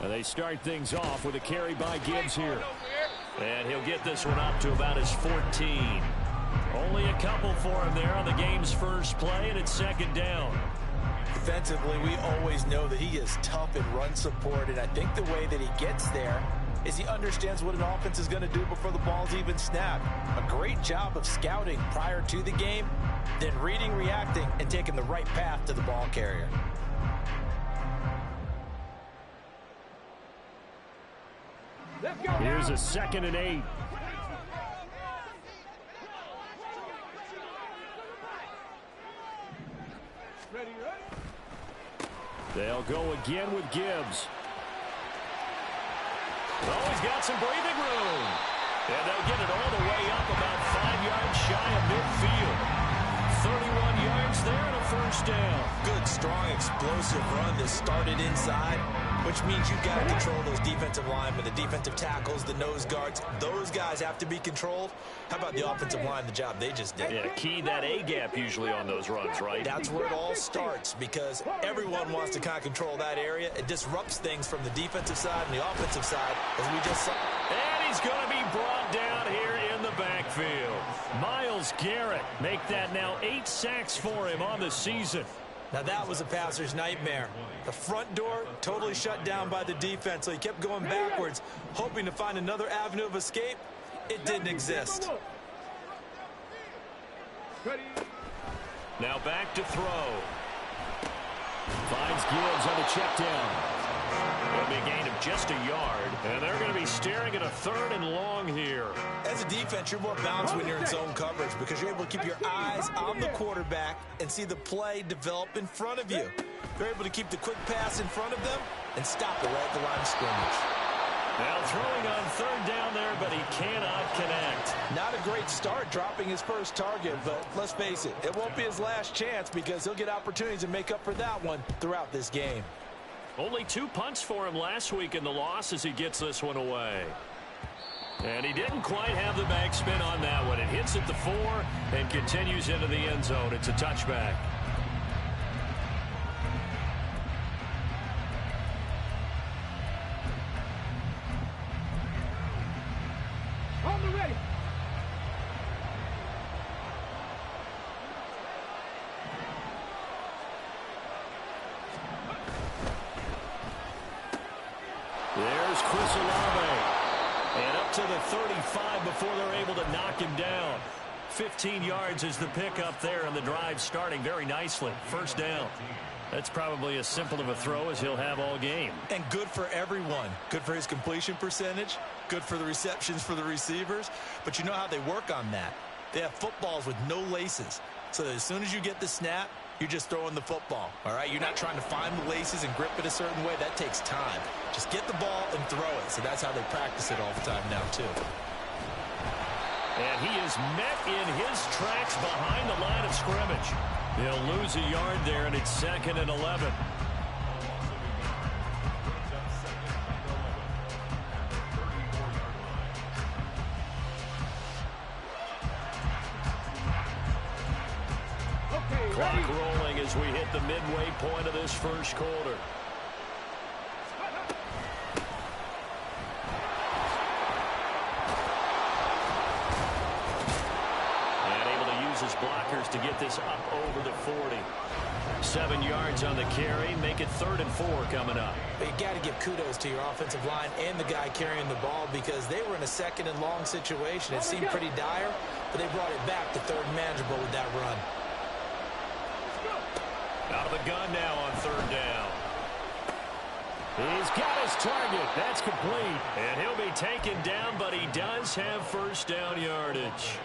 And they start things off with a carry by Gibbs here. And he'll get this one up to about his 14. Only a couple for him there on the game's first play, and it's second down. Defensively, we always know that he is tough in run support, and I think the way that he gets there is he understands what an offense is going to do before the ball's even snapped. A great job of scouting prior to the game, then reading, reacting, and taking the right path to the ball carrier. Here's a 2nd and 8. They'll go again with Gibbs. Oh, he's got some breathing room. And they'll get it all the way up about 5 yards shy of midfield. 31 yards there and a first down. Good, strong, explosive run that started inside, which means you've got to control those defensive linemen, the defensive tackles, the nose guards. Those guys have to be controlled. How about the offensive line, the job they just did? Yeah, key that A-gap usually on those runs, right? That's where it all starts, because everyone wants to kind of control that area. It disrupts things from the defensive side and the offensive side, as we just saw. And he's going to be brought down here in the backfield. Myles Garrett make that now 8 sacks for him on the season. Now that was a passer's nightmare. The front door totally shut down by the defense, so he kept going backwards, hoping to find another avenue of escape. It didn't exist. Now back to throw. Finds Gibbs on the check down. It'll be a gain of just a yard, and they're going to be staring at a 3rd and long here. As a defense, you're more balanced when you're in zone coverage because you're able to keep your eyes on the quarterback and see the play develop in front of you. You're able to keep the quick pass in front of them and stop it right at the line of scrimmage. Now throwing on 3rd down there, but he cannot connect. Not a great start dropping his first target, but let's face it, it won't be his last chance because he'll get opportunities to make up for that one throughout this game. Only 2 punts for him last week in the loss as he gets this one away. And he didn't quite have the backspin on that one. It hits at the 4 and continues into the end zone. It's a touchback. There's Chris Olave. And up to the 35 before they're able to knock him down. 15 yards is the pickup there, and the drive starting very nicely. First down. That's probably as simple of a throw as he'll have all game. And good for everyone. Good for his completion percentage. Good for the receptions for the receivers. But you know how they work on that. They have footballs with no laces. So that as soon as you get the snap, you're just throwing the football, all right? You're not trying to find the laces and grip it a certain way. That takes time. Just get the ball and throw it. So that's how they practice it all the time now, too. And he is met in his tracks behind the line of scrimmage. He'll lose a yard there, and it's 2nd and 11. Clock rolling as we hit the midway point of this first quarter. And able to use his blockers to get this up over the 40. 7 yards on the carry. Make it 3rd and 4 coming up. But you got to give kudos to your offensive line and the guy carrying the ball because they were in a 2nd and long situation. It seemed pretty dire, but they brought it back to 3rd and manageable with that run. Out of the gun now on 3rd down. He's got his target. That's complete. And he'll be taken down, but he does have first down yardage.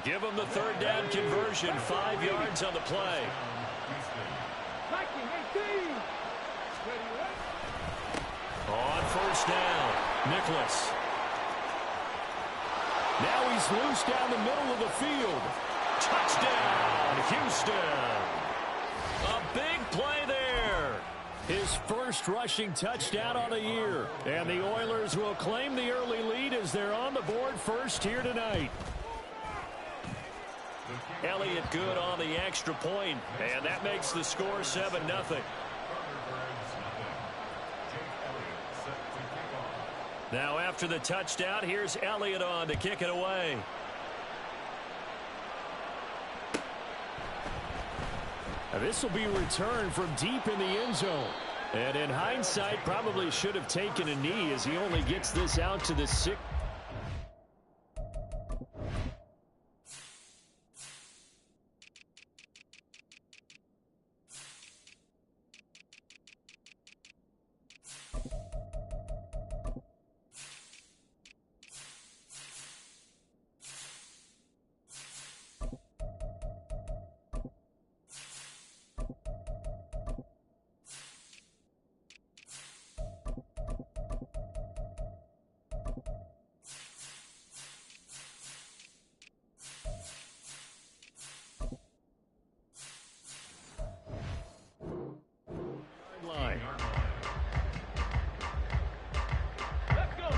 Give him the 3rd down conversion. 5 yards on the play. On first down, Nicholas. Now he's loose down the middle of the field. Touchdown, Houston. A big play there. His first rushing touchdown on the year. And the Oilers will claim the early lead as they're on the board first here tonight. Elliott good on the extra point, and that makes the score 7-0. Now after the touchdown, here's Elliott on to kick it away. This will be returned from deep in the end zone. And in hindsight, probably should have taken a knee as he only gets this out to the 6.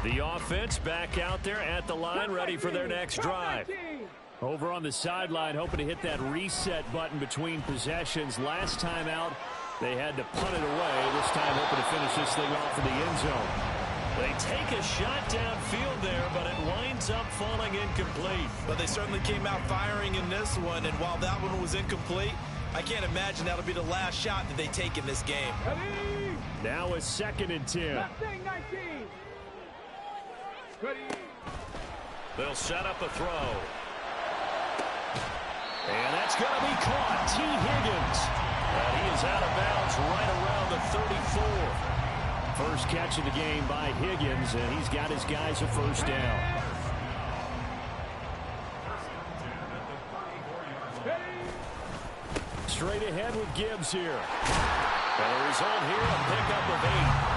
The offense back out there at the line, ready for their next drive. Over on the sideline, hoping to hit that reset button between possessions. Last time out, they had to punt it away. This time, hoping to finish this thing off in the end zone. They take a shot downfield there, but it winds up falling incomplete. But they certainly came out firing in this one, and while that one was incomplete, I can't imagine that'll be the last shot that they take in this game. Now a 2nd and 10. They'll set up a throw. And that's going to be caught. T. Higgins. And he is out of bounds right around the 34. First catch of the game by Higgins, and he's got his guys a first down. Straight ahead with Gibbs here. And the result here, a pickup of 8.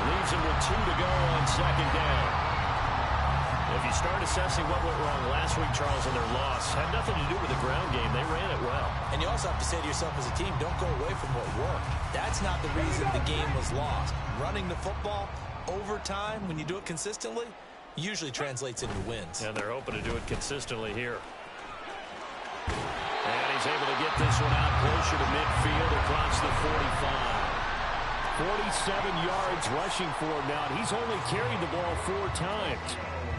Leaves him with 2 to go on 2nd down. If you start assessing what went wrong last week, Charles, in their loss, had nothing to do with the ground game. They ran it well. And you also have to say to yourself as a team, don't go away from what worked. That's not the reason the game was lost. Running the football over time, when you do it consistently, usually translates into wins. And they're hoping to do it consistently here. And he's able to get this one out closer to midfield across the 45. 47 yards rushing for him now. He's only carried the ball 4 times.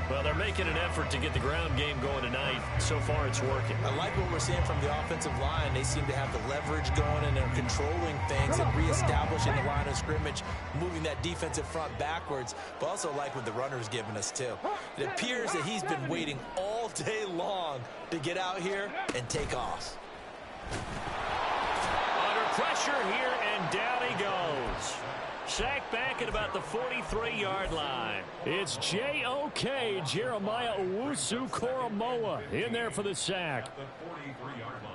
Well, they're making an effort to get the ground game going tonight. So far, it's working. I like what we're seeing from the offensive line. They seem to have the leverage going, and they're controlling things and reestablishing the line of scrimmage, moving that defensive front backwards, but also like what the runner's giving us, too. It appears that he's been waiting all day long to get out here and take off. Under pressure here, and down he goes. Sacked back at about the 43-yard line. It's J.O.K. Jeremiah Owusu-Koramoah in there for the sack. The 43-yard line.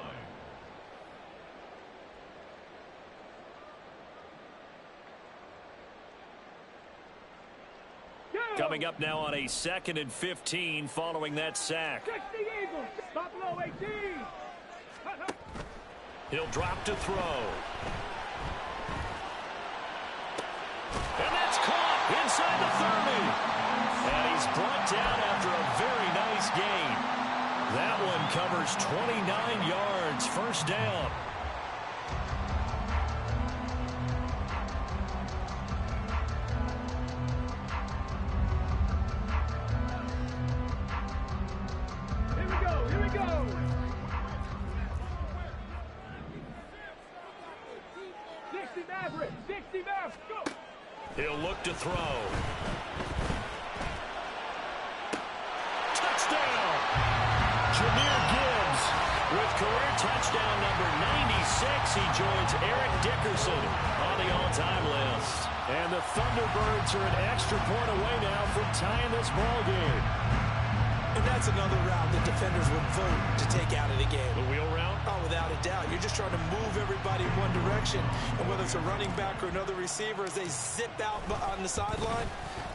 Coming up now on a 2nd and 15 following that sack. He'll drop to throw. And that's caught inside the 30. And he's brought down after a very nice gain. That one covers 29 yards. First down. Here we go. Dixie Maverick, go. He'll look to throw. Touchdown! Jahmyr Gibbs with career touchdown number 96. He joins Eric Dickerson on the all-time list. And the Thunderbirds are an extra point away now from tying this ball game. And that's another route that defenders would vote to take out of the game. The wheel route? Oh, without a doubt. You're just trying to move everybody in one direction. And whether it's a running back or another receiver, as they zip out on the sideline,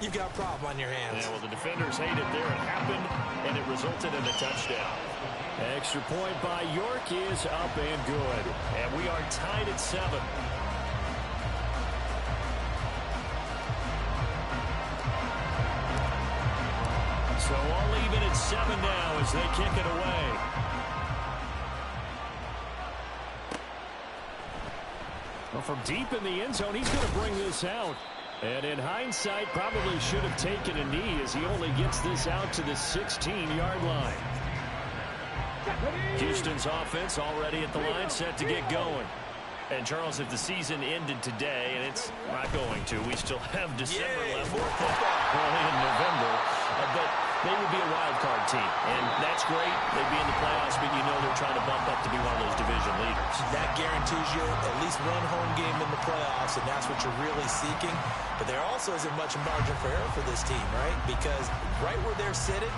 you've got a problem on your hands. Yeah, well, the defenders hate it there. It happened, and it resulted in a touchdown. Extra point by York is up and good. And we are tied at 7. So all even at 7 now as they kick it away. Well, from deep in the end zone, he's going to bring this out. And in hindsight, probably should have taken a knee as he only gets this out to the 16-yard line. Houston's offense already at the line, set to get going. And, Charles, if the season ended today, and it's not going to, we still have December left early in November, but they would be a wild card team. And that's great. They'd be in the playoffs, but you know they're trying to bump up to be one of those division leaders. That guarantees you at least one home game in the playoffs, and that's what you're really seeking. But there also isn't much margin for error for this team, right? Because right where they're sitting,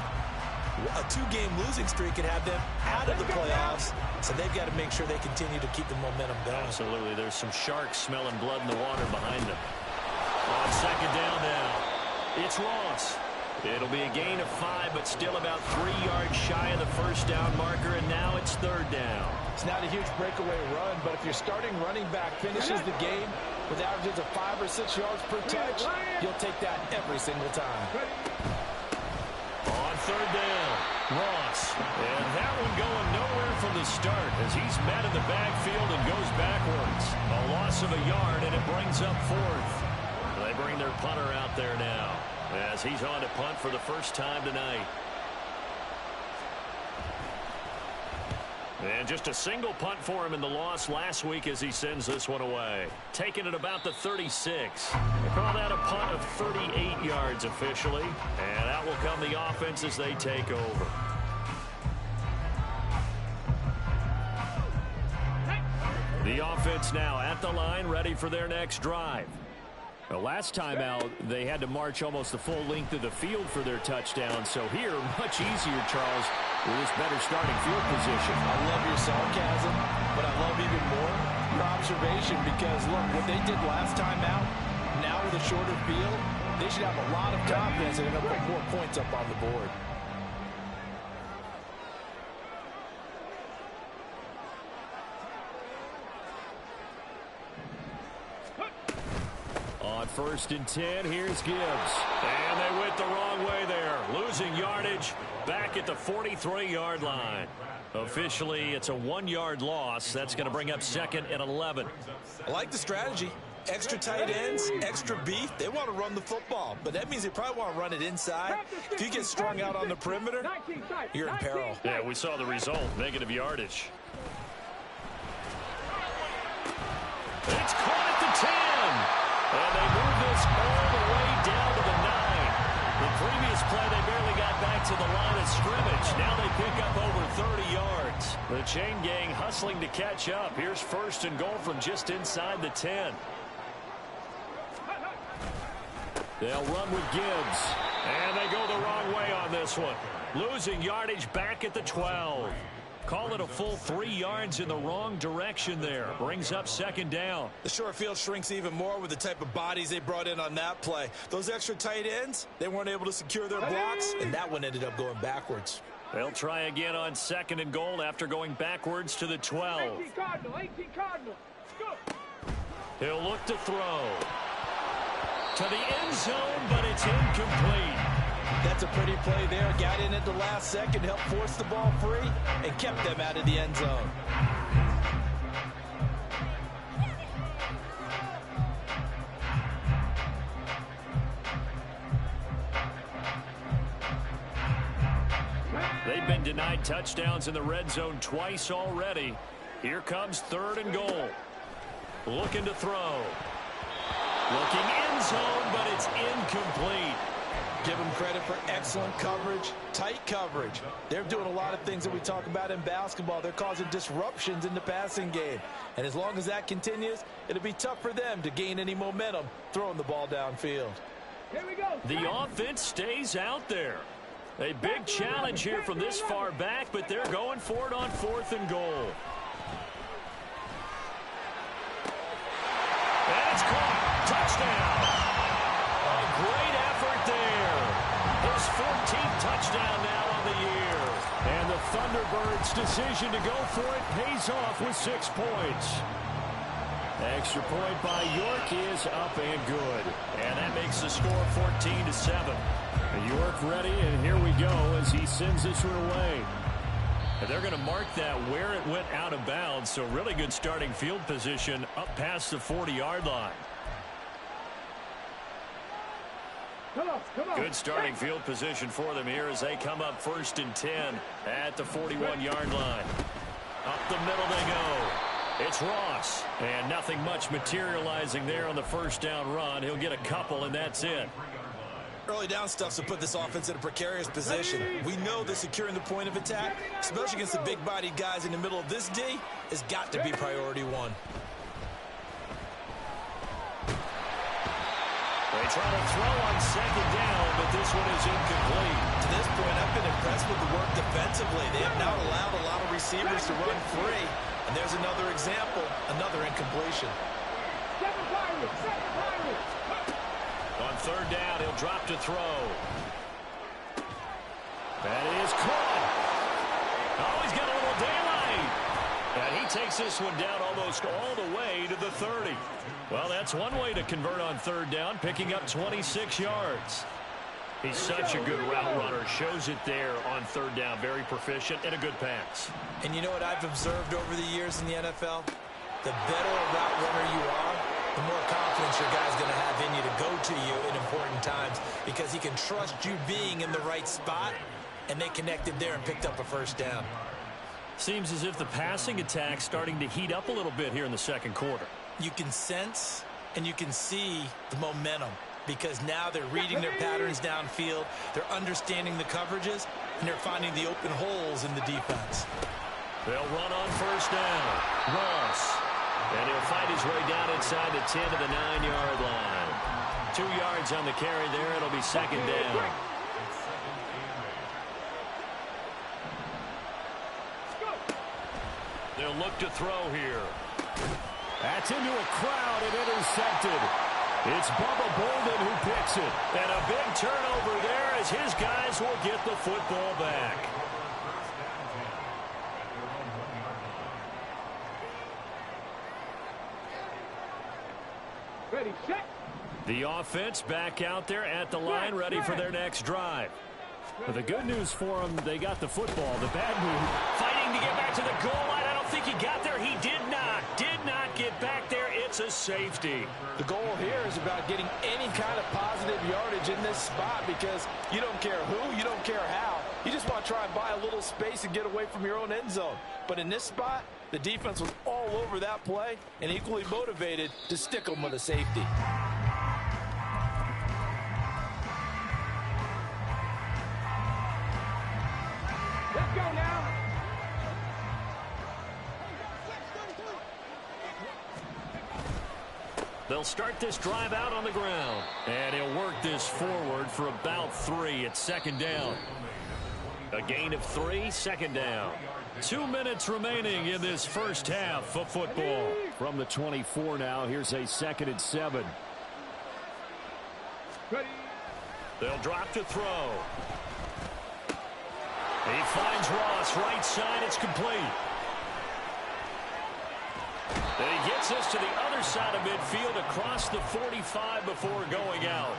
a 2-game losing streak could have them out of the playoffs, so they've got to make sure they continue to keep the momentum going. Absolutely. There's some sharks smelling blood in the water behind them. On second down now, it's Ross. It'll be a gain of 5, but still about 3 yards shy of the first down marker, and now it's third down. It's not a huge breakaway run, but if your starting running back finishes the game with averages of 5 or 6 yards per touch, you'll take that every single time. On third down, Ross. And that one going nowhere from the start as he's met in the backfield and goes backwards. A loss of a yard, and it brings up fourth. They bring their punter out there now as he's on to punt for the first time tonight. And just a single punt for him in the loss last week as he sends this one away. Taking it about the 36. They call that a punt of 38 yards officially. And out will come the offense as they take over. The offense now at the line, ready for their next drive. The last time out, they had to march almost the full length of the field for their touchdown. So here, much easier, Charles, with this better starting field position. I love your sarcasm, but I love even more your observation because, look, what they did last time out, now with a shorter field, they should have a lot of confidence and they're going to put more points up on the board. On first and 10, here's Gibbs. And they went the wrong way there. Losing yardage back at the 43-yard line. Officially, it's a 1-yard loss. That's going to bring up second and 11. I like the strategy. Extra tight ends, extra beef. They want to run the football, but that means they probably want to run it inside. If you get strung out on the perimeter, you're in peril. Yeah, we saw the result, negative yardage. It's caught at the 10. And they move this all the way down to the 9. The previous play, they barely got back to the line of scrimmage. Now they pick up over 30 yards. The chain gang hustling to catch up. Here's first and goal from just inside the 10. They'll run with Gibbs. And they go the wrong way on this one. Losing yardage back at the 12. Call it a full 3 yards in the wrong direction there. Brings up second down. The short field shrinks even more with the type of bodies they brought in on that play. Those extra tight ends, they weren't able to secure their blocks, and that one ended up going backwards. They'll try again on second and goal after going backwards to the 12. 18 Cardinal. Go. He'll look to throw. To the end zone, but it's incomplete. That's a pretty play there. Got in at the last second, helped force the ball free, and kept them out of the end zone. They've been denied touchdowns in the red zone twice already. Here comes third and goal. Looking to throw. Looking end zone, but it's incomplete. Give them credit for excellent coverage, tight coverage. They're doing a lot of things that we talk about in basketball. They're causing disruptions in the passing game. And as long as that continues, it'll be tough for them to gain any momentum throwing the ball downfield. Here we go. The offense stays out there. A big challenge here from this far back, but they're going for it on fourth and goal. And it's caught. Touchdown. A great effort there. His 14th touchdown now on the year. And the Thunderbirds' decision to go for it pays off with 6 points. Extra point by York is up and good. And that makes the score 14-7. York ready, and here we go as he sends this one away. And they're going to mark that where it went out of bounds, so really good starting field position up past the 40-yard line. Good starting field position for them here as they come up 1st and 10 at the 41-yard line. Up the middle they go. It's Ross. And nothing much materializing there on the first down run. He'll get a couple, and that's it. Early down stuff to put this offense in a precarious position. We know that securing the point of attack, especially against the big-bodied guys in the middle of this D, has got to be priority one. They try to throw on 2nd down, but this one is incomplete. To this point, I've been impressed with the work defensively. They have now allowed a lot of receivers to run free. And there's another example, another incompletion. On 3rd down, he'll drop to throw. That is caught. Oh, he's got a little daylight. And he takes this one down almost all the way to the 30. Well, that's one way to convert on 3rd down, picking up 26 yards. He's such a good route runner. Shows it there on 3rd down. Very proficient and a good pass. And you know what I've observed over the years in the NFL? The better a route runner you are, the more confidence your guy's going to have in you to go to you in important times because he can trust you being in the right spot, and they connected there and picked up a 1st down. Seems as if the passing attack's starting to heat up a little bit here in the 2nd quarter. You can sense and you can see the momentum because now they're reading their patterns downfield, they're understanding the coverages, and they're finding the open holes in the defense. They'll run on 1st down. Ross. And he'll fight his way down inside the 10 to the 9-yard line. 2 yards on the carry there. It'll be 2nd down. They'll look to throw here. That's into a crowd and intercepted. It's Bubba Bolden who picks it. And a big turnover there as his guys will get the football back. Ready, set. The offense back out there at the line, ready for their next drive. But the good news for them, they got the football. The bad news, fighting to get back to the goal line. I don't think he got there. He did not get back there. It's a safety. The goal here is about getting any kind of positive yardage in this spot because you don't care who, you don't care how. You just want to try and buy a little space and get away from your own end zone. But in this spot, the defense was all over that play and equally motivated to stick them with a safety. Let's go now. They'll start this drive out on the ground. And he'll work this forward for about 3 at 2nd down. A gain of 3, 2nd down. 2 minutes remaining in this first half of football. From the 24 now, here's a 2nd and 7. Ready. They'll drop to throw. He finds Ross, right side, it's complete. Then he gets us to the other side of midfield across the 45 before going out.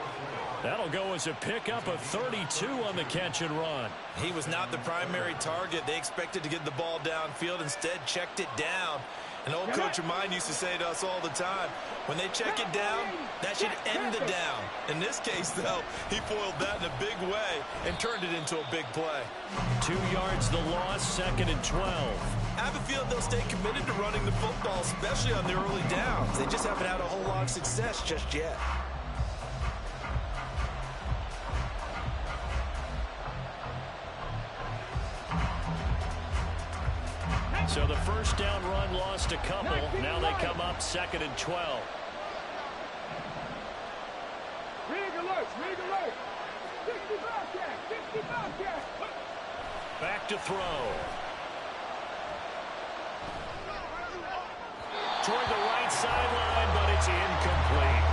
That'll go as a pickup of 32 on the catch and run. He was not the primary target. They expected to get the ball downfield, instead checked it down. An old coach of mine used to say to us all the time, when they check it down, that should end the down. In this case, though, he foiled that in a big way and turned it into a big play. 2 yards the loss, 2nd and 12. I have a feeling they'll stay committed to running the football, especially on the early downs. They just haven't had a whole lot of success just yet. So the first down run lost a couple. Now they come up 2nd and 12. Rig alert, rig alert. 60 Bobcat, 60 Bobcat. Back to throw. Toward the right sideline, but it's incomplete.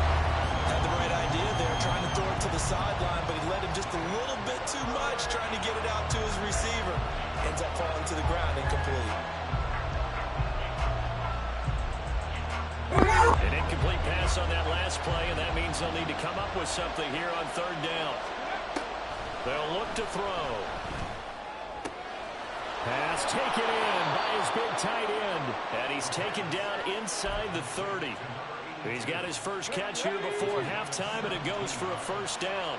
Had the right idea there, trying to throw it to the sideline, but he led him just a little bit too much, trying to get it out to his receiver. Ends up falling to the ground, incomplete. An incomplete pass on that last play, and that means they'll need to come up with something here on 3rd down. They'll look to throw. Pass taken in by his big tight end. And he's taken down inside the 30. He's got his first catch here before halftime, and it goes for a first down.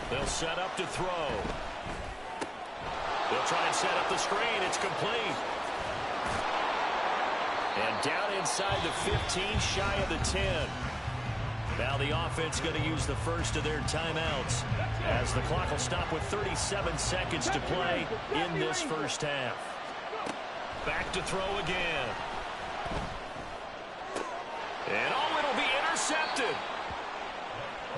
They'll set up to throw. They'll try and set up the screen. It's complete. And down inside the 15, shy of the 10. Now the offense going to use the first of their timeouts as the clock will stop with 37 seconds to play in this first half. Back to throw again. And oh, it'll be intercepted.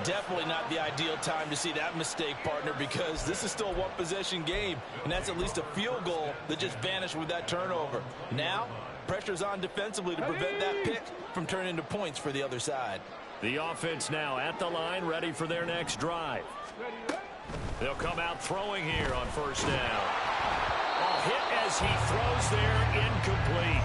Definitely not the ideal time to see that mistake, partner, because this is still a one-possession game, and that's at least a field goal that just vanished with that turnover. Now, pressure's on defensively to prevent that pick from turning into points for the other side. The offense now at the line, ready for their next drive. They'll come out throwing here on first down. A hit as he throws there, incomplete.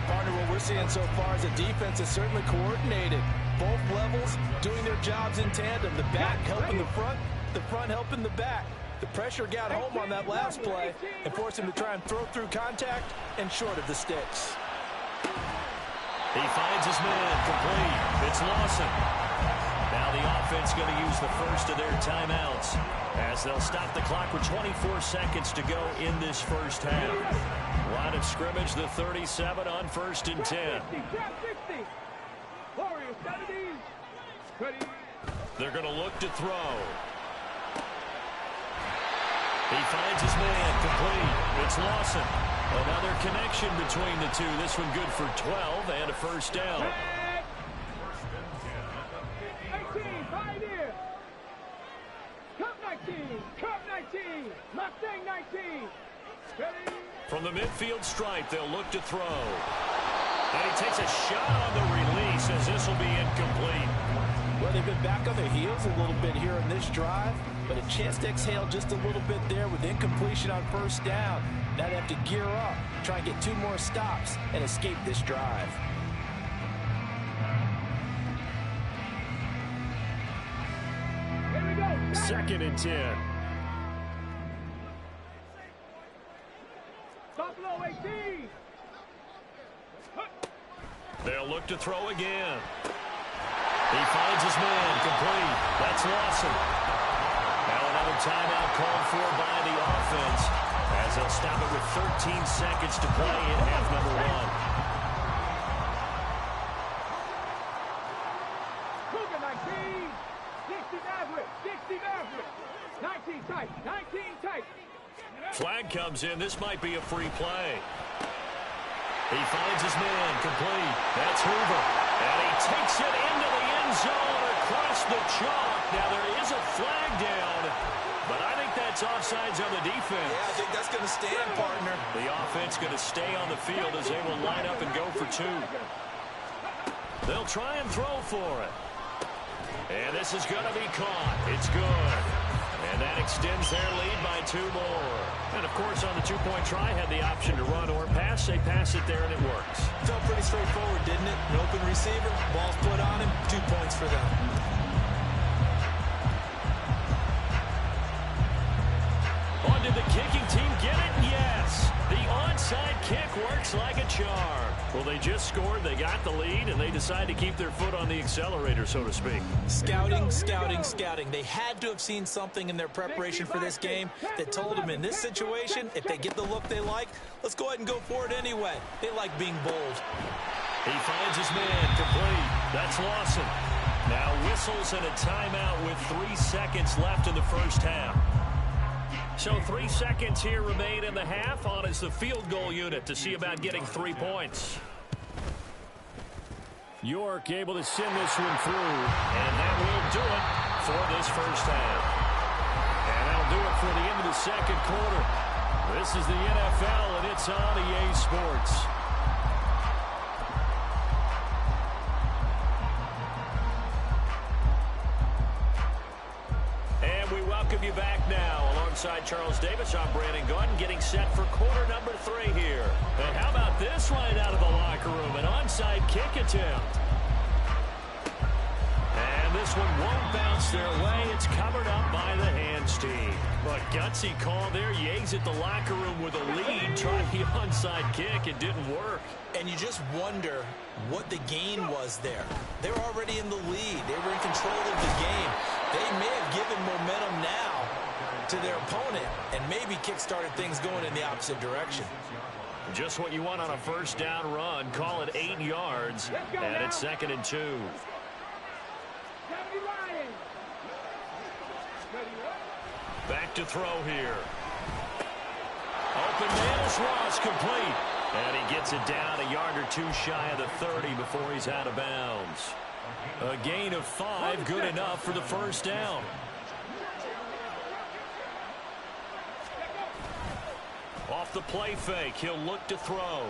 Partner, what we're seeing so far is the defense is certainly coordinated. Both levels doing their jobs in tandem. The back helping the front helping the back. The pressure got home on that last play and forced him to try and throw through contact and short of the sticks. He finds his man, complete. It's Lawson. Now the offense going to use the first of their timeouts as they'll stop the clock with 24 seconds to go in this first half. Line of scrimmage, the 37 on first and 10. They're going to look to throw. He finds his man, complete. It's Lawson. Another connection between the two. This one good for 12 and a first down. 19, right here. Cup 19, Cup 19, Mustang 19. Ready? From the midfield stripe, they'll look to throw. And he takes a shot on the release as this will be incomplete. Well, they've been back on their heels a little bit here in this drive, but a chance to exhale just a little bit there with incompletion on first down. Now they have to gear up, try and get 2 more stops, and escape this drive. Here we go. Second and 10. Buffalo 18. They'll look to throw again. He finds his man, complete. That's Lawson. Now another timeout called for by the offense as they'll stop it with 13 seconds to play in half number 1. Cougar 19. 60 Maverick. 60 Maverick. 19 tight. 19 tight. Flag comes in. This might be a free play. He finds his man, complete. That's Hoover. And he takes it into the end zone across the chalk. Now there is a flag down, but I think that's offsides on the defense. Yeah, I think that's going to stand, partner. The offense going to stay on the field as they will line up and go for 2. They'll try and throw for it. And this is going to be caught. It's good. And that extends their lead by 2 more. And, of course, on the 2-point try, had the option to run or pass. They pass it there, and it works. Felt pretty straightforward, didn't it? An open receiver, ball's put on him, 2 points for them. On did the kicking team get it? Yes. The onside kick works like a charm. Well, they just scored, they got the lead, and they decide to keep their foot on the accelerator, so to speak. Scouting, scouting, scouting. They had to have seen something in their preparation for this game that told them in this situation, if they get the look they like, let's go ahead and go for it anyway. They like being bold. He finds his man, complete. That's Lawson. Now whistles and a timeout with 3 seconds left in the first half. So 3 seconds here remain in the half. On is the field goal unit to see about getting 3 points. York able to send this one through, and that will do it for this first half. And that'll do it for the end of the second quarter. This is the NFL, and it's on EA Sports. And we welcome you back now. Alongside Charles Davis, I'm Brandon Gordon, getting set for quarter number 3 here. And how about this right out of the locker room? An onside kick attempt. And this this one won't bounce their way. It's covered up by the hands team. But gutsy call there. You exit the locker room with a lead, trying the onside kick. It didn't work. And you just wonder what the gain was there. They were already in the lead. They were in control of the game. They may have given momentum now to their opponent and maybe kick-started things going in the opposite direction. Just what you want on a first down run. Call it 8 yards, and it's 2nd and 2. Back to throw here. Open man is Ross, complete. And he gets it down a yard or 2 shy of the 30 before he's out of bounds. A gain of 5, good enough for the first down. Off the play fake, he'll look to throw.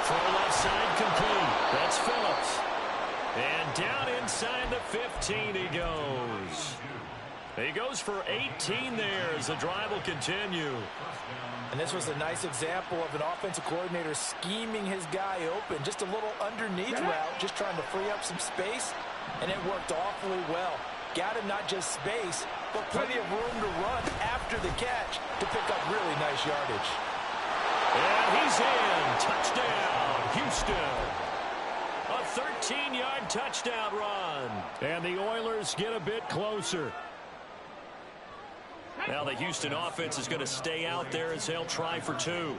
Throw left side, complete. That's Phillips. And down inside the 15 he goes. He goes for 18 there as the drive will continue. And this was a nice example of an offensive coordinator scheming his guy open. Just a little underneath route, just trying to free up some space, and it worked awfully well. Got him not just space, but plenty of room to run after the catch to pick up really nice yardage. And he's in. Touchdown, Houston. A 13-yard touchdown run. And the Oilers get a bit closer. Now the Houston offense is going to stay out there as they'll try for 2.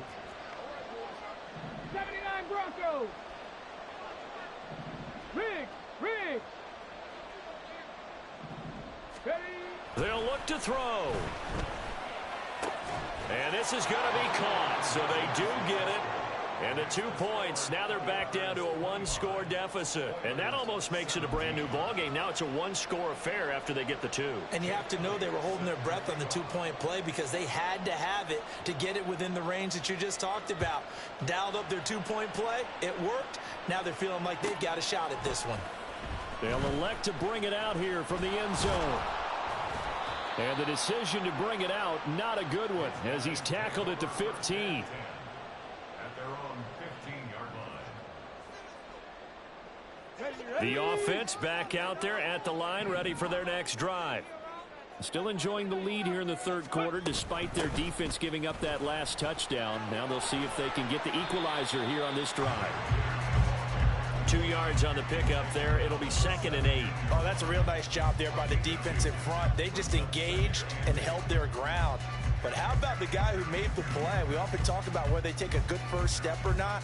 79 Broncos. Riggs. They'll look to throw. And this is going to be caught, so they do get it. And the 2 points, now they're back down to a 1-score deficit. And that almost makes it a brand-new ballgame. Now it's a 1-score affair after they get the 2. And you have to know they were holding their breath on the 2-point play because they had to have it to get it within the range that you just talked about. Dialed up their 2-point play. It worked. Now they're feeling like they've got a shot at this one. They'll elect to bring it out here from the end zone. And the decision to bring it out, not a good one, as he's tackled at the 15. The offense back out there at the line, ready for their next drive. Still enjoying the lead here in the 3rd quarter, despite their defense giving up that last touchdown. Now they'll see if they can get the equalizer here on this drive. 2 yards on the pickup there. It'll be 2nd and 8. Oh, that's a real nice job there by the defensive front. They just engaged and held their ground. But how about the guy who made the play? We often talk about whether they take a good first step or not.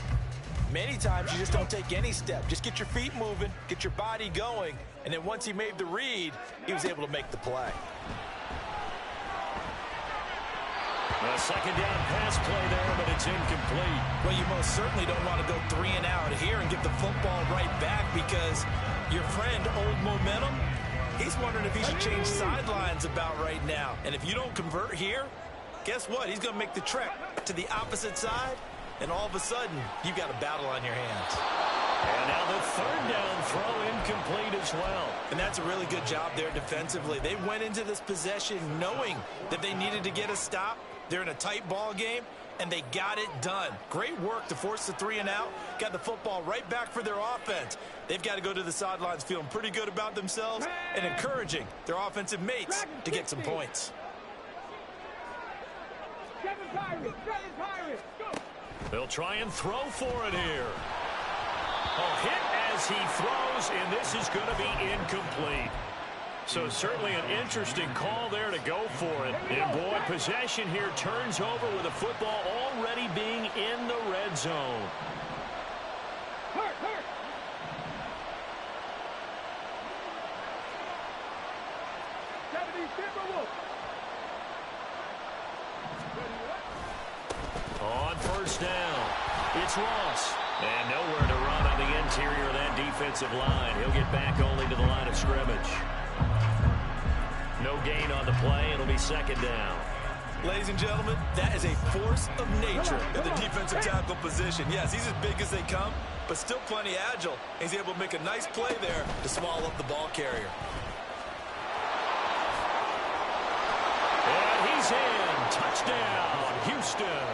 Many times you just don't take any step. Just get your feet moving, get your body going, and then once he made the read, he was able to make the play. A 2nd down pass play there, but it's incomplete. Well, you most certainly don't want to go 3 and out here and get the football right back because your friend, Old Momentum, he's wondering if he should change sidelines about right now. And if you don't convert here, guess what? He's going to make the trek to the opposite side, and all of a sudden, you've got a battle on your hands. And now the 3rd down throw incomplete as well. And that's a really good job there defensively. They went into this possession knowing that they needed to get a stop. They're in a tight ball game, and they got it done. Great work to force the 3 and out. Got the football right back for their offense. They've got to go to the sidelines feeling pretty good about themselves and encouraging their offensive mates to get some points. They'll try and throw for it here. A hit as he throws, and this is going to be incomplete. So certainly an interesting call there to go for it. And boy, possession here turns over with the football already being in the red zone. On first down, it's Ross. And nowhere to run on the interior of that defensive line. He'll get back only to the line of scrimmage. No gain on the play. It'll be 2nd down. Ladies and gentlemen, that is a force of nature at the defensive tackle position. Yes, he's as big as they come, but still plenty agile. He's able to make a nice play there to swallow up the ball carrier. And he's in. Touchdown, Houston.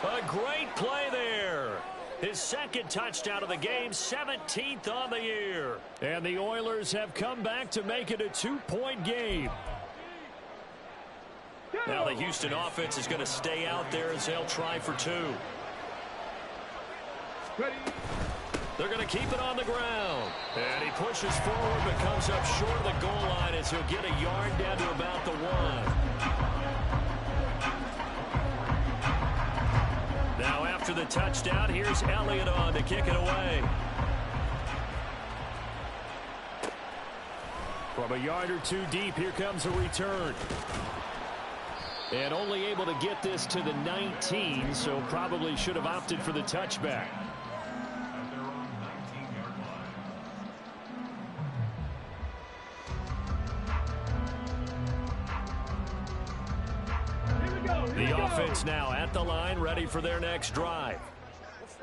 A great play there. His second touchdown of the game, 17th on the year. And the Oilers have come back to make it a 2-point game. Now the Houston offense is going to stay out there as they'll try for 2. They're going to keep it on the ground. And he pushes forward but comes up short of the goal line as he'll get a yard down to about the 1. Now after the touchdown, here's Elliott on to kick it away. From a yard or 2 deep, here comes a return. And only able to get this to the 19, so probably should have opted for the touchback. The offense now at the line, ready for their next drive.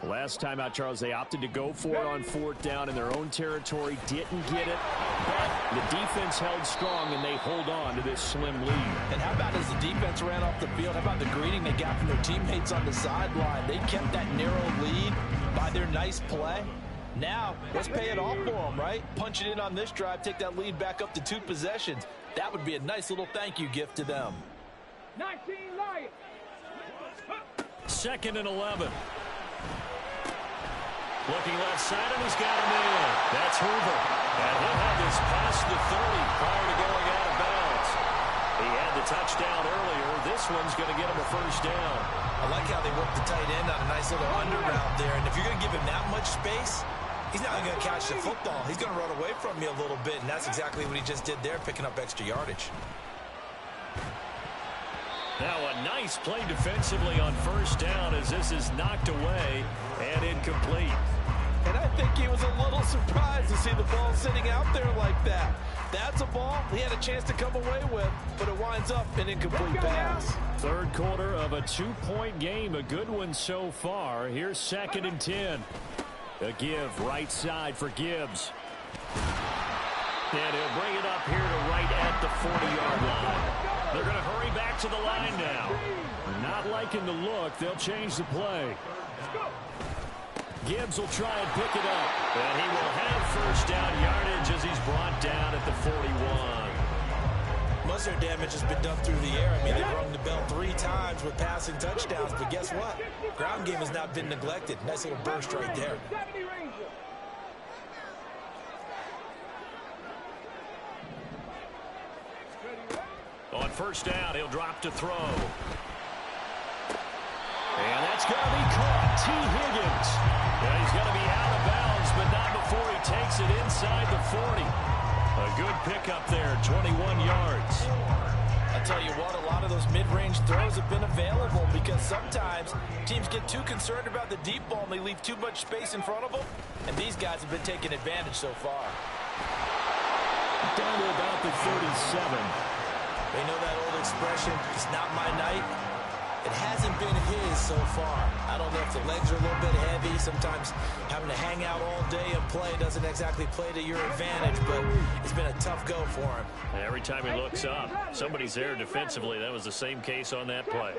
Last time out, Charles, they opted to go for it on 4th down in their own territory. Didn't get it, but the defense held strong, and they hold on to this slim lead. And how about as the defense ran off the field, how about the greeting they got from their teammates on the sideline? They kept that narrow lead by their nice play. Now, let's pay it off for them, right? Punch it in on this drive, take that lead back up to 2 possessions. That would be a nice little thank you gift to them. 19 Lions. 2nd and 11. Looking left side, and he's got a man. That's Hoover. And he'll have this past the 30 prior to going out of bounds. He had the touchdown earlier. This one's going to get him a 1st down. I like how they work the tight end on a nice little under route there. And if you're going to give him that much space, he's not going to catch the football. He's going to run away from you a little bit, and that's exactly what he just did there, picking up extra yardage. Now a nice play defensively on 1st down as this is knocked away and incomplete. And I think he was a little surprised to see the ball sitting out there like that. That's a ball he had a chance to come away with, but it winds up an incomplete pass. 3rd quarter of a 2-point game, a good one so far. Here's 2nd and 10. A give right side for Gibbs. And he'll bring it up here to right at the 40-yard line. They're going to hurry back to the line now. Not liking the look. They'll change the play. Gibbs will try and pick it up. And he will have 1st down yardage as he's brought down at the 41. Most of their damage has been done through the air. I mean, they've rung the bell 3 times with passing touchdowns. But guess what? Ground game has not been neglected. Nice little burst right there. On 1st down, he'll drop to throw. And that's going to be caught. T. Higgins. And he's going to be out of bounds, but not before he takes it inside the 40. A good pickup there, 21 yards. I'll tell you what, a lot of those mid-range throws have been available because sometimes teams get too concerned about the deep ball and they leave too much space in front of them. And these guys have been taking advantage so far. Down to about the 37. They know that old expression, it's not my night. It hasn't been his so far. I don't know if the legs are a little bit heavy. Sometimes having to hang out all day and play doesn't exactly play to your advantage, but it's been a tough go for him. Every time he looks up, somebody's there defensively. That was the same case on that play.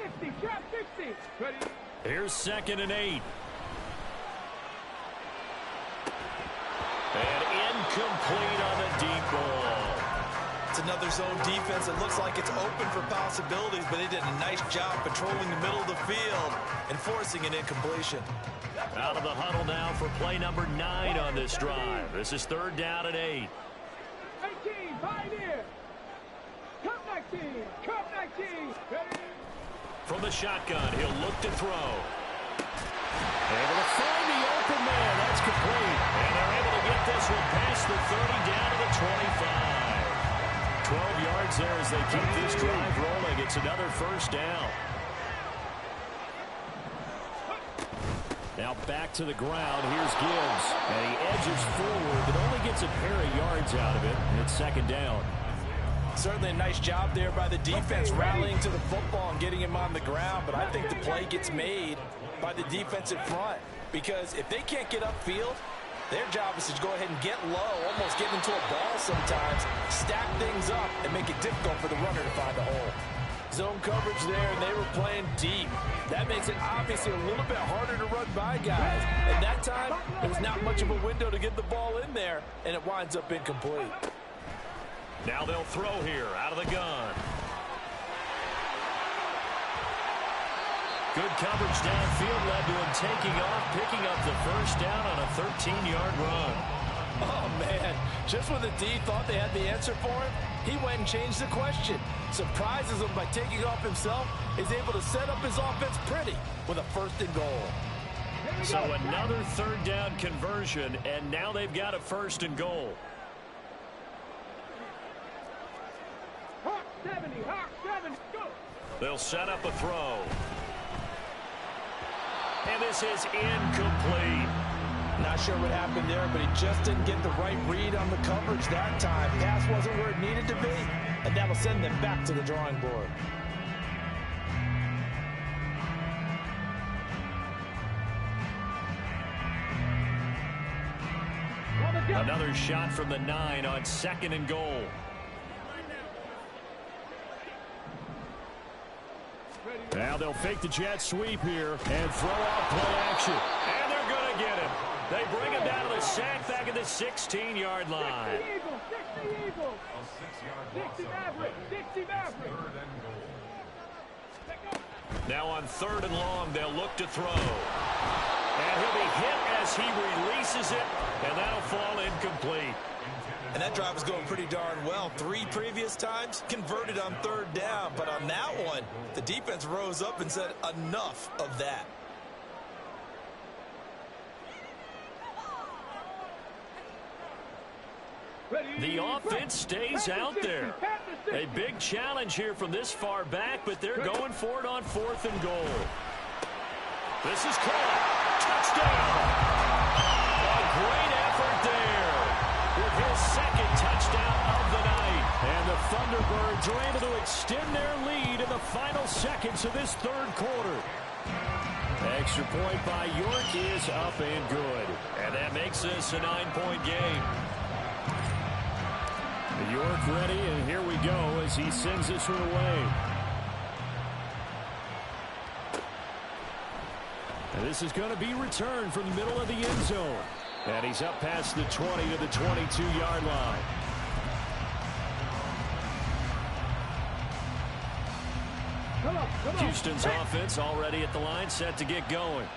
Here's 2nd and 8. And incomplete on the deep ball. It's another zone defense. It looks like it's open for possibilities, but they did a nice job patrolling the middle of the field and forcing an incompletion. Out of the huddle now for play number 9 on this drive. This is 3rd down and 8. 18, Pioneer. Come 19, come 19. From the shotgun, he'll look to throw. Able to find the open man. That's complete. And they're able to get this one past the 30 down to the 25. 12 yards there as they keep this drive rolling. It's another 1st down. Now back to the ground. Here's Gibbs. And he edges forward, but only gets a pair of yards out of it. And it's 2nd down. Certainly a nice job there by the defense rallying to the football and getting him on the ground. But I think the play gets made by the defensive front. Because if they can't get upfield, their job is to go ahead and get low, almost get into a ball sometimes, stack things up, and make it difficult for the runner to find a hole. Zone coverage there, and they were playing deep. That makes it obviously a little bit harder to run by guys. And that time, there's not much of a window to get the ball in there, and it winds up incomplete. Now they'll throw here out of the gun. Good coverage downfield led to him taking off, picking up the first down on a 13-yard run. Oh, man. Just when the D thought they had the answer for him, he went and changed the question. Surprises him by taking off himself. Is able to set up his offense pretty with a 1st and goal. So another 3rd down conversion, and now they've got a 1st and goal. Hawk 70, go! They'll set up a throw. And this is incomplete. Not sure what happened there, but he just didn't get the right read on the coverage that time. Pass wasn't where it needed to be, and that'll send them back to the drawing board. Another shot from the 9 on 2nd and goal. Now they'll fake the jet sweep here and throw out play action. And they're going to get him. They bring him down to the sack back at the 16-yard line. 60 Eagles. 60 Maverick. 60 Maverick. Now on 3rd and long, they'll look to throw. And he'll be hit as he releases it, and that'll fall incomplete. And that drive was going pretty darn well. 3 previous times, converted on 3rd down. But on that one, the defense rose up and said, enough of that. The offense stays out there. A big challenge here from this far back, but they're going for it on 4th and goal. This is caught. Touchdown. A great effort there with his 2nd touchdown of the night. And the Thunderbirds are able to extend their lead in the final seconds of this 3rd quarter. Extra point by York is up and good. And that makes this a 9-point game. York ready, and here we go as he sends this one away. And this is going to be returned from the middle of the end zone. And he's up past the 20 to the 22-yard line. Come on. Houston's offense already at the line, set to get going.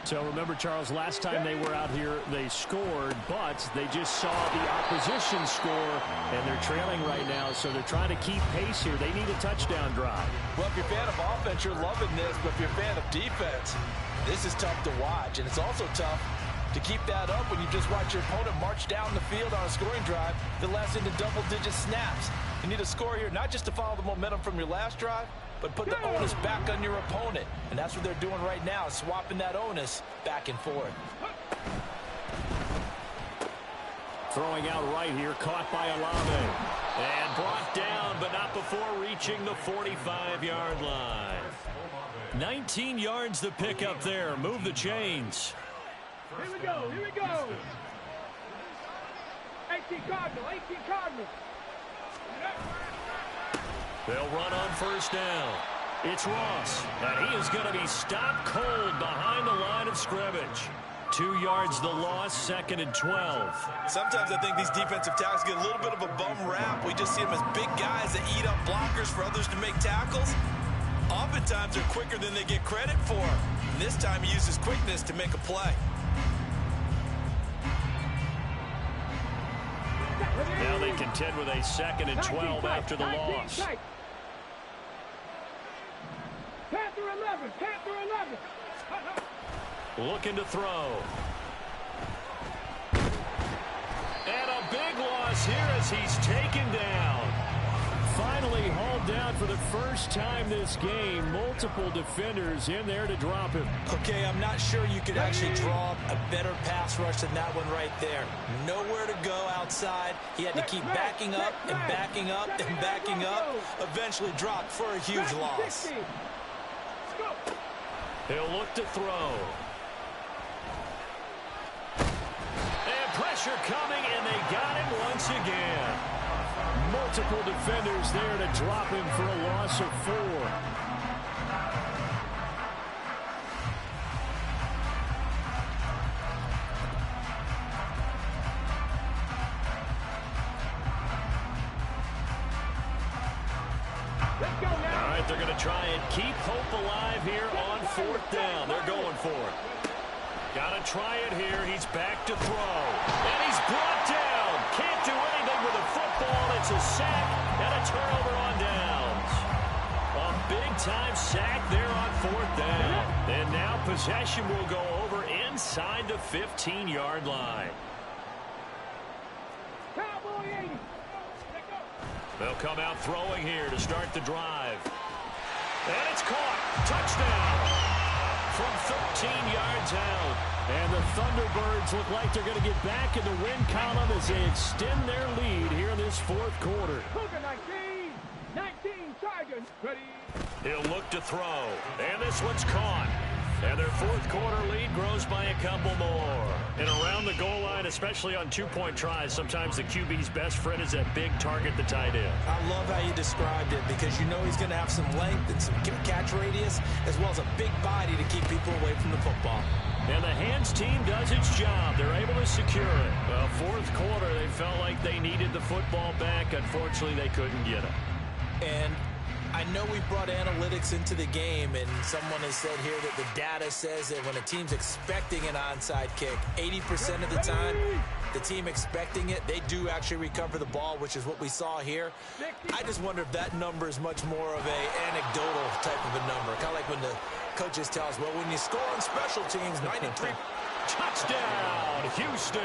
So remember, Charles, last time they were out here, they scored, but they just saw the opposition score, and they're trailing right now, so they're trying to keep pace here. They need a touchdown drive. Well, if you're a fan of offense, you're loving this, but if you're a fan of defense, this is tough to watch, and it's also tough to keep that up when you just watch your opponent march down the field on a scoring drive that lasts into double-digit snaps. You need a score here, not just to follow the momentum from your last drive, but put the onus back on your opponent. And that's what they're doing right now, swapping that onus back and forth. Throwing out right here, caught by Olave. And brought down, but not before reaching the 45-yard line. 19 yards to pick up there. Move the chains. Here we go. 18 Cardinals. They'll run on 1st down. It's Ross, and he is going to be stopped cold behind the line of scrimmage. 2 yards the loss, 2nd and 12. Sometimes I think these defensive tackles get a little bit of a bum rap. We just see them as big guys that eat up blockers for others to make tackles. Oftentimes they're quicker than they get credit for. And this time he uses quickness to make a play. Now they contend with a 2nd and 12 after the loss. Panther 11. Looking to throw. And a big loss here as he's taken down. Finally hauled down for the first time this game. Multiple defenders in there to drop him. Okay, I'm not sure you could actually draw a better pass rush than that one right there. Nowhere to go outside. He had to keep backing up and backing up and backing up. Eventually dropped for a huge loss. He'll look to throw. And pressure coming, and they got him once again. Multiple defenders there to drop him for a loss of 4. All right, they're going to try and keep hope alive here on 4th down. They're going for it. Got to try it here. He's back to throw. And he's brought down. Can't do anything with a football. It's a sack and a turnover on downs. A big-time sack there on 4th down. And now possession will go over inside the 15-yard line. They'll come out throwing here to start the drive. And it's caught. Touchdown. From 13 yards out. And the Thunderbirds look like they're going to get back in the win column as they extend their lead here in this 4th quarter. 19 Tigers. Ready. He'll look to throw. And this one's caught. And their 4th quarter lead grows by a couple more. And around the goal line, especially on 2-point tries, sometimes the QB's best friend is that big target, the tight end. I love how you described it because you know he's going to have some length and some catch radius as well as a big body to keep people away from the football. And the hands team does its job. They're able to secure it. Well, 4th quarter, they felt like they needed the football back. Unfortunately, they couldn't get it. And I know we brought analytics into the game, and someone has said here that the data says that when a team's expecting an onside kick, 80% of the time, the team expecting it, they do actually recover the ball, which is what we saw here. I just wonder if that number is much more of a anecdotal type of a number. Kind of like when the coaches tell us, well, when you score on special teams, 93. Touchdown, Houston.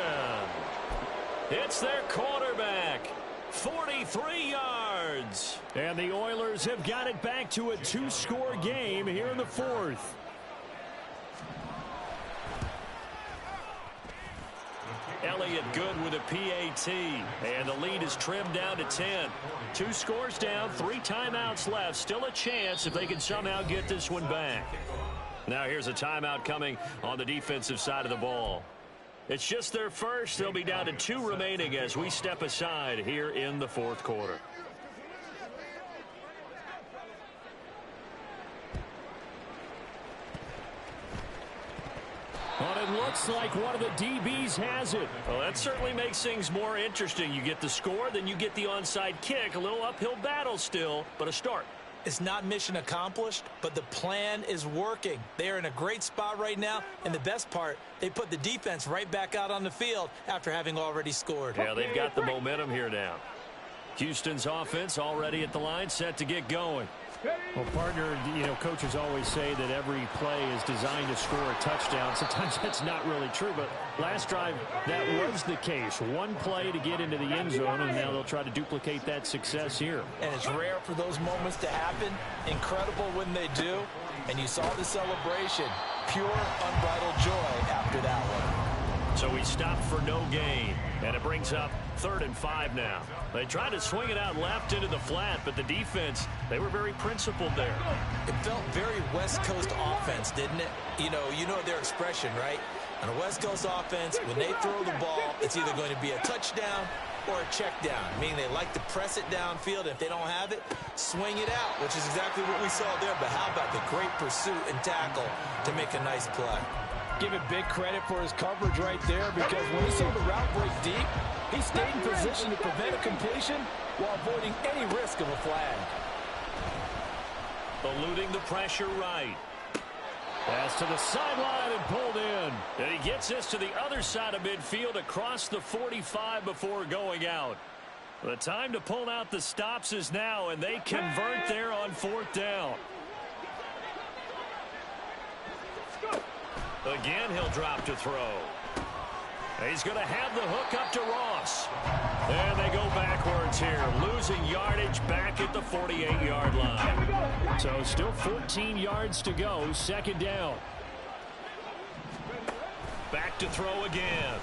It's their quarterback. 43 yards. And the Oilers have got it back to a 2-score game here in the 4th. Elliott good with a PAT. And the lead is trimmed down to 10. 2 scores down, 3 timeouts left. Still a chance if they can somehow get this one back. Now here's a timeout coming on the defensive side of the ball. It's just their first. They'll be down to 2 remaining as we step aside here in the 4th quarter. Well, it looks like one of the DBs has it. Well, that certainly makes things more interesting. You get the score, then you get the onside kick. A little uphill battle still, but a start. It's not mission accomplished, but the plan is working. They are in a great spot right now, and the best part, they put the defense right back out on the field after having already scored. Yeah, they've got the momentum here now. Houston's offense already at the line, set to get going. Well, partner, coaches always say that every play is designed to score a touchdown. Sometimes that's not really true, but last drive, that was the case. One play to get into the end zone, and now they'll try to duplicate that success here. And it's rare for those moments to happen. Incredible when they do. And you saw the celebration. Pure, unbridled joy after that one. So he stopped for no gain, and it brings up 3rd and 5 now. They tried to swing it out left into the flat, but the defense, they were very principled there. It felt very West Coast offense, didn't it? You know their expression, right? On a West Coast offense, when they throw the ball, it's either going to be a touchdown or a check down, meaning they like to press it downfield. And if they don't have it, swing it out, which is exactly what we saw there. But how about the great pursuit and tackle to make a nice play? Give it big credit for his coverage right there, because when he saw the route break deep, he stayed in position to prevent a completion while avoiding any risk of a flag. Eluding the pressure right. Pass to the sideline and pulled in. And he gets this to the other side of midfield across the 45 before going out. The time to pull out the stops is now, and they convert there on 4th down. Again, he'll drop to throw. He's going to have the hook up to Ross. And they go backwards here, losing yardage back at the 48-yard line. So still 14 yards to go, 2nd down. Back to throw again.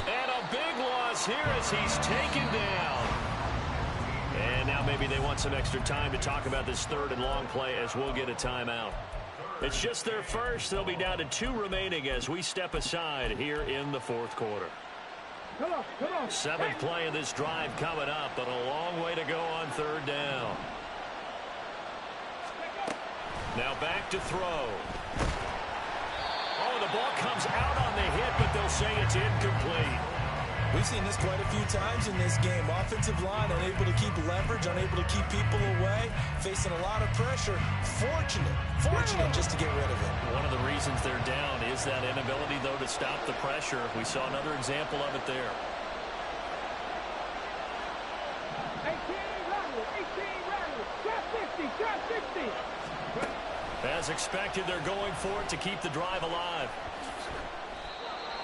And a big loss here as he's taken down. And now maybe they want some extra time to talk about this 3rd and long play as we'll get a timeout. It's just their first. They'll be down to 2 remaining as we step aside here in the 4th quarter. Come on. Seventh play of this drive coming up, but a long way to go on third down. Now back to throw. Oh, the ball comes out on the hit, but they'll say it's incomplete. We've seen this quite a few times in this game. Offensive line unable to keep leverage, unable to keep people away, facing a lot of pressure. Fortunate just to get rid of it. One of the reasons they're down is that inability, though, to stop the pressure. We saw another example of it there. 18 rattle. Trap 60. As expected, they're going for it to keep the drive alive.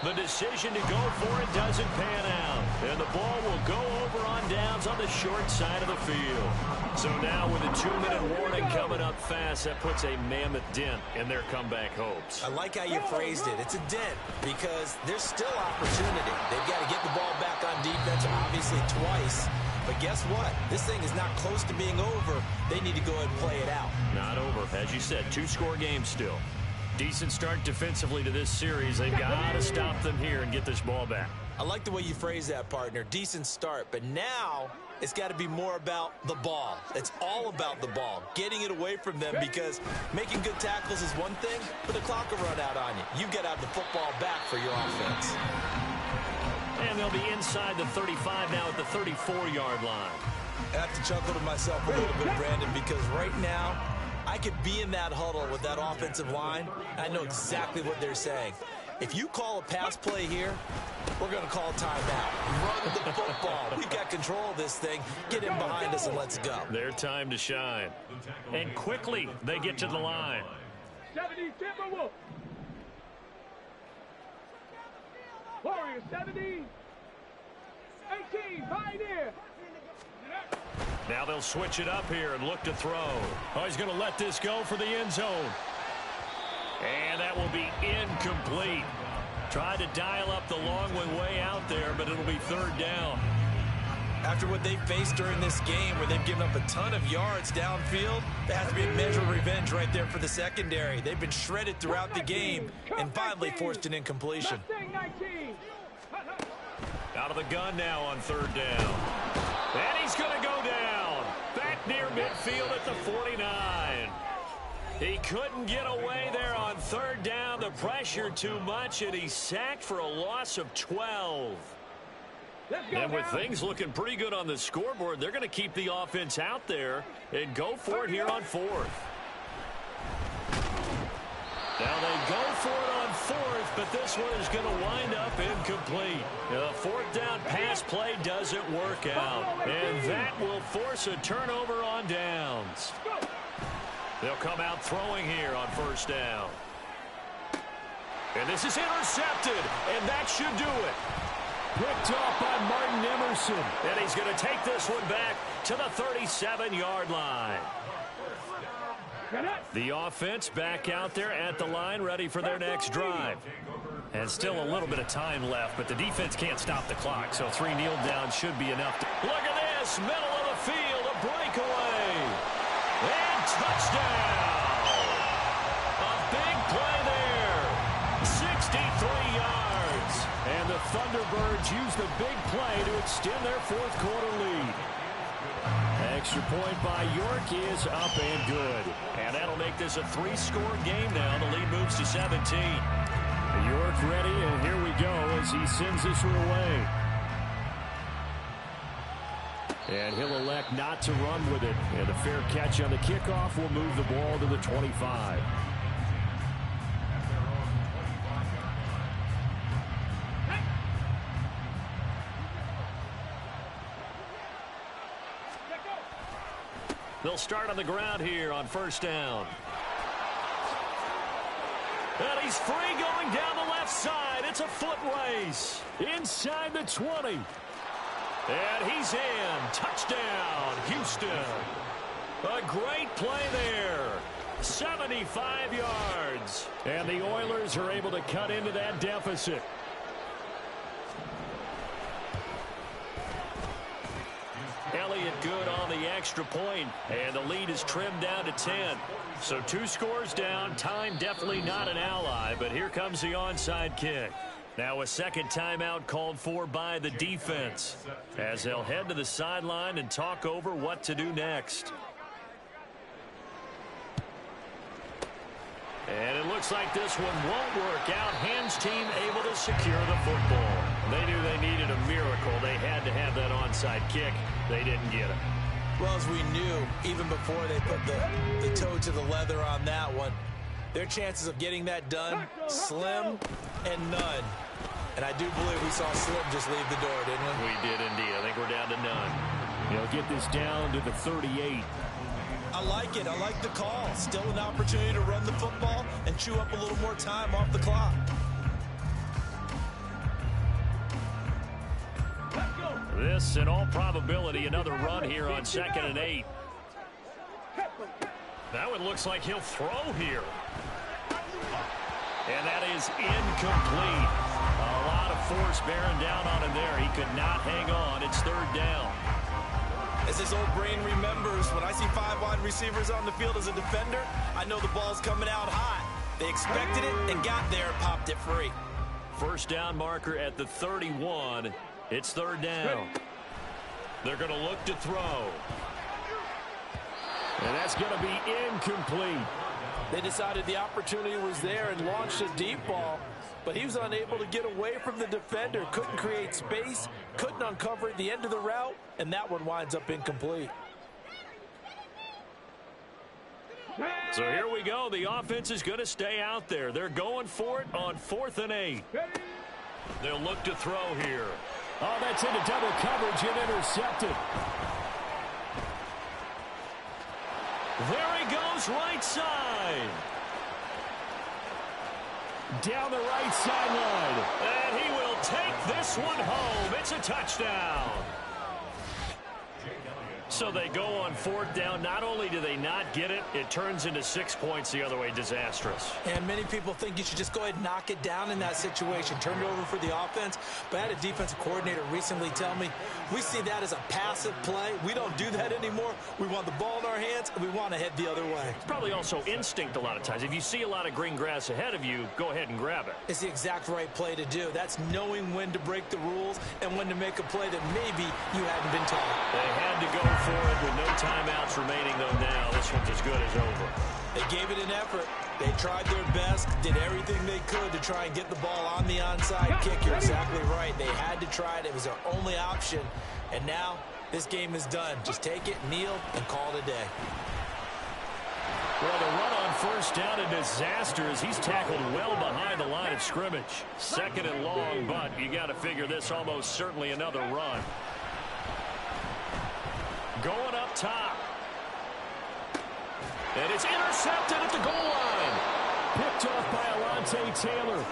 The decision to go for it doesn't pan out. And the ball will go over on downs on the short side of the field. So now with a 2-minute warning coming up fast, that puts a mammoth dent in their comeback hopes. I like how you phrased it. It's a dent because there's still opportunity. They've got to get the ball back on defense, obviously twice. But guess what? This thing is not close to being over. They need to go ahead and play it out. Not over. As you said, 2-score game still. Decent start defensively to this series. They've got to stop them here and get this ball back. I like the way you phrase that, partner. Decent start. But now it's got to be more about the ball. It's all about the ball. Getting it away from them because making good tackles is one thing, but the clock will run out on you. You've got to have the football back for your offense. And they'll be inside the 35 now at the 34-yard line. I have to chuckle to myself a little bit, Brandon, because right now I could be in that huddle with that offensive line. I know exactly what they're saying. If you call a pass play here, we're going to call timeout. Run the football. We've got control of this thing. Get in behind us and let's go. Their time to shine. And quickly they get to the line. 70 Timberwolves. Warriors 70. 18 Pioneer. Now they'll switch it up here and look to throw. Oh, he's going to let this go for the end zone. And that will be incomplete. Tried to dial up the long one way out there, but it'll be third down. After what they faced during this game where they've given up a ton of yards downfield, there has to be a measure of revenge right there for the secondary. They've been shredded throughout the game and finally forced an incompletion. Out of the gun now on third down. And he's going to go down. Back near midfield at the 49. He couldn't get away there on third down. The pressure too much, and he's sacked for a loss of 12. And with things looking pretty good on the scoreboard, they're going to keep the offense out there and go for it here on fourth. Now they go for it on fourth, but this one is going to wind up incomplete. The fourth down pass play doesn't work out, and that will force a turnover on downs. They'll come out throwing here on first down. And this is intercepted, and that should do it. Picked off by Martin Emerson. And he's going to take this one back to the 37-yard line. The offense back out there at the line, ready for their next drive. And still a little bit of time left, but the defense can't stop the clock, so 3 kneel downs should be enough. Look at this, middle of the field, a breakaway. And touchdown. A big play there. 63 yards. And the Thunderbirds use the big play to extend their fourth quarter lead. Extra point by York is up and good. And that'll make this a 3-score game now. The lead moves to 17. York ready, and here we go as he sends this one away. And he'll elect not to run with it. And a fair catch on the kickoff will move the ball to the 25. They'll start on the ground here on first down. And he's free going down the left side. It's a foot race. Inside the 20. And he's in. Touchdown, Houston. A great play there. 75 yards. And the Oilers are able to cut into that deficit. Elliott good on the extra point, and the lead is trimmed down to 10. So 2 scores down. Time definitely not an ally, but here comes the onside kick. Now a second timeout called for by the defense as they'll head to the sideline and talk over what to do next. And it looks like this one won't work out. Hams team able to secure the football. They knew they needed a miracle. They had to have that onside kick. They didn't get it. Well, as we knew, even before they put the toe to the leather on that one, their chances of getting that done, slim and none. And I do believe we saw Slim just leave the door, didn't we? We did indeed. I think we're down to none. They'll get this down to the 38. I like it. I like the call. Still an opportunity to run the football and chew up a little more time off the clock. This, in all probability, another run here on 2nd and 8. That one looks like he'll throw here. And that is incomplete. A lot of force bearing down on him there. He could not hang on. It's 3rd down. As his old brain remembers, when I see 5 wide receivers on the field as a defender, I know the ball's coming out hot. They expected it and got there and popped it free. First down marker at the 31. It's 3rd down. They're going to look to throw. And that's going to be incomplete. They decided the opportunity was there and launched a deep ball, but he was unable to get away from the defender, couldn't create space, couldn't uncover at the end of the route, and that one winds up incomplete. So here we go. The offense is going to stay out there. They're going for it on 4th and 8. They'll look to throw here. Oh, that's into double coverage and intercepted. There he goes, right side. Down the right sideline. And he will take this one home. It's a touchdown. So they go on 4th down. Not only do they not get it, it turns into 6 points the other way. Disastrous. And many people think you should just go ahead and knock it down in that situation. Turn it over for the offense. But I had a defensive coordinator recently tell me, we see that as a passive play. We don't do that anymore. We want the ball in our hands, and we want to head the other way. It's probably also instinct a lot of times. If you see a lot of green grass ahead of you, go ahead and grab it. It's the exact right play to do. That's knowing when to break the rules and when to make a play that maybe you hadn't been taught. They had to go for it with no timeouts remaining, though. Now this one's as good as over. They gave it an effort. They tried their best, did everything they could to try and get the ball on the onside kick. You're exactly right. They had to try it. It was their only option. And now this game is done. Just take it, kneel, and call it a day. Well, the run on 1st down, a disaster as he's tackled well behind the line of scrimmage. 2nd and long, but you got to figure this almost certainly another run. Going up top. And it's intercepted at the goal line. Picked off by Alontae Taylor.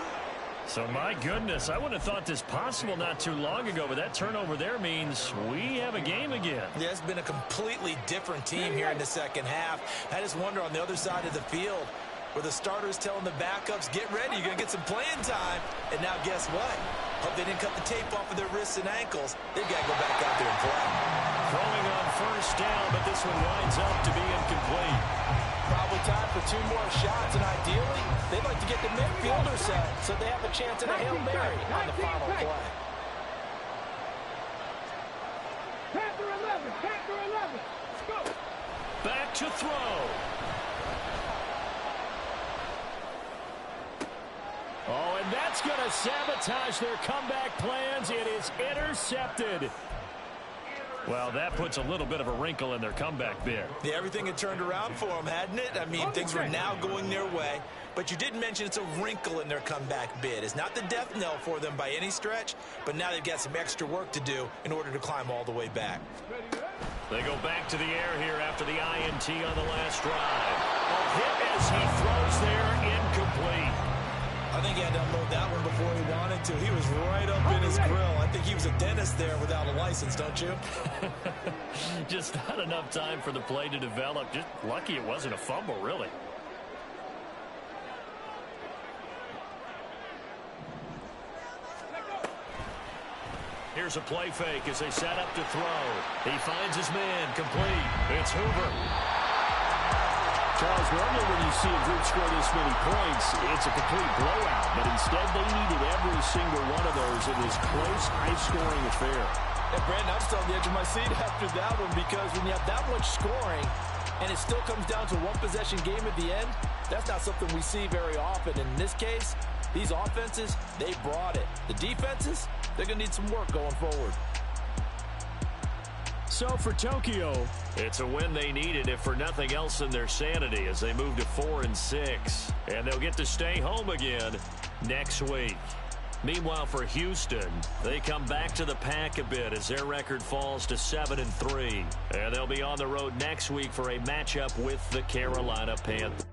So, my goodness, I wouldn't have thought this possible not too long ago, but that turnover there means we have a game again. Yeah, it's been a completely different team here in the second half. I just wonder on the other side of the field, where the starters telling the backups, get ready, you're going to get some playing time. And now guess what? Hope they didn't cut the tape off of their wrists and ankles. They've got to go back out there and play. Throwing on 1st down, but this one winds up to be incomplete. Probably time for 2 more shots, and ideally, they'd like to get the midfielder set so they have a chance at a Hail Mary on the final play. Panther 11, Panther 11. Go. Back to throw. Oh, and that's going to sabotage their comeback plans. It is intercepted. Well, that puts a little bit of a wrinkle in their comeback bid. Yeah, everything had turned around for them, hadn't it? I mean, things were now going their way. But you did mention it's a wrinkle in their comeback bid. It's not the death knell for them by any stretch, but now they've got some extra work to do in order to climb all the way back. They go back to the air here after the INT on the last drive. A hit as he throws there, incomplete. I think he had to unload that one before he wanted to. He was right up in his grill. I think he was a dentist there without a license, don't you? Just not enough time for the play to develop. Just lucky it wasn't a fumble, really. Here's a play fake as they set up to throw. He finds his man, complete. It's Hoover. Charles, normally when you see a group score this many points, it's a complete blowout. But instead, they needed every single one of those in this close, high-scoring affair. And Brandon, I'm still on the edge of my seat after that one, because when you have that much scoring and it still comes down to one possession game at the end, that's not something we see very often. And in this case, these offenses, they brought it. The defenses, they're going to need some work going forward. So for Tokyo, it's a win they needed, if for nothing else in their sanity, as they move to 4-6. And they'll get to stay home again next week. Meanwhile, for Houston, they come back to the pack a bit as their record falls to 7-3. And they'll be on the road next week for a matchup with the Carolina Panthers.